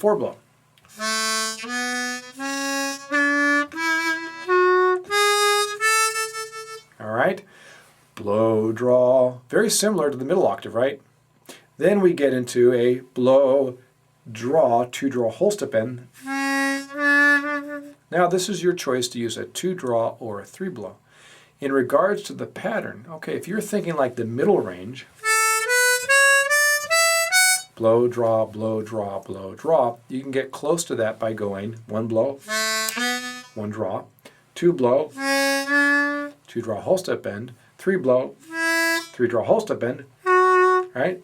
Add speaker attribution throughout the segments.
Speaker 1: 4 blow. All right, blow, draw, very similar to the middle octave, right? Then we get into a blow, draw, 2-draw whole step bend. Now this is your choice to use a 2-draw or a 3-blow. In regards to the pattern, okay, if you're thinking like the middle range, blow, draw, blow, draw, blow, draw, you can get close to that by going 1 blow, 1 draw, 2 blow, 2-draw whole step bend, 3 blow, 3-draw whole step bend, right?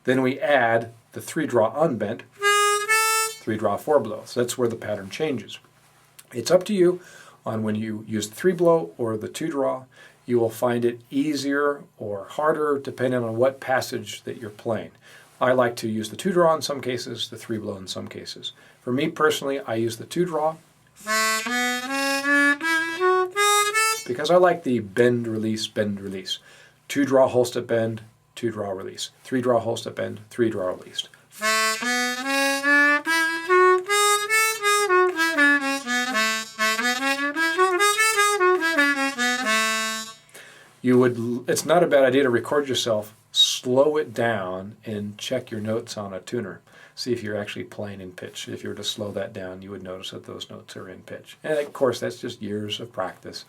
Speaker 1: Then we add the 3-draw unbent, 3-draw 4 blow. So that's where the pattern changes. It's up to you on when you use the 3-blow or the 2-draw. You will find it easier or harder depending on what passage that you're playing. I like to use the 2-draw in some cases, the 3-blow in some cases. For me personally, I use the 2-draw because I like the bend, release, bend, release. 2-draw whole step bend, 2-draw release. 3-draw whole step bend, 3-draw release. It's not a bad idea to record yourself, slow it down, and check your notes on a tuner. See if you're actually playing in pitch. If you were to slow that down, you would notice that those notes are in pitch. And of course, that's just years of practice.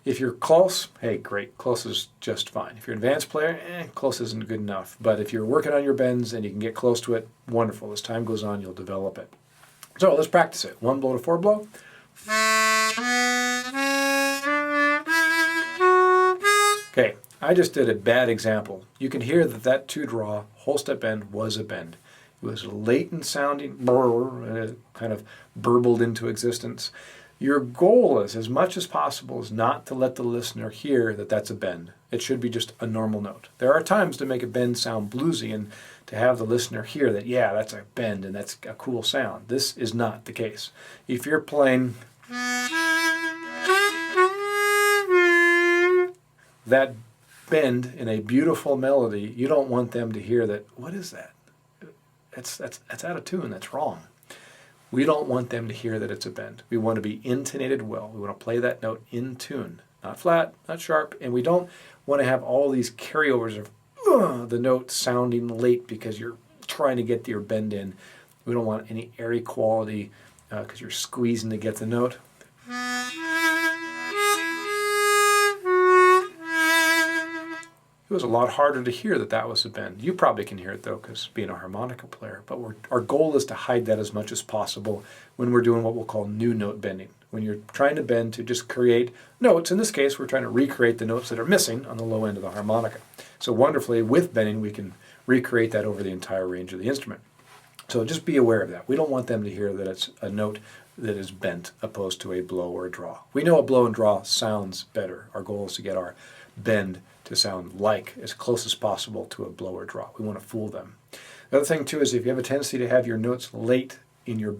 Speaker 1: If you're close, hey, great, close is just fine. If you're an advanced player, close isn't good enough. But if you're working on your bends and you can get close to it, wonderful. As time goes on, you'll develop it. So let's practice it. 1 blow to 4 blow. Okay, I just did a bad example. You can hear that that 2-draw whole step bend was a bend. It was latent sounding, and it kind of burbled into existence. Your goal is, as much as possible, is not to let the listener hear that that's a bend. It should be just a normal note. There are times to make a bend sound bluesy and to have the listener hear that, yeah, that's a bend and that's a cool sound. This is not the case. If you're playing that bend in a beautiful melody, you don't want them to hear that, what is that? That's out of tune, that's wrong. We don't want them to hear that it's a bend. We want to be intonated well. We want to play that note in tune, not flat, not sharp, and we don't want to have all these carryovers of the note sounding late because you're trying to get your bend in. We don't want any airy quality because you're squeezing to get the note. It was a lot harder to hear that that was a bend. You probably can hear it though, because being a harmonica player. But our goal is to hide that as much as possible when we're doing what we'll call new note bending. When you're trying to bend to just create notes, in this case we're trying to recreate the notes that are missing on the low end of the harmonica. So wonderfully, with bending we can recreate that over the entire range of the instrument. So just be aware of that. We don't want them to hear that it's a note that is bent opposed to a blow or a draw. We know a blow and draw sounds better. Our goal is to get our bend to sound like as close as possible to a blow or draw. We want to fool them. The other thing too is if you have a tendency to have your notes late in your bend,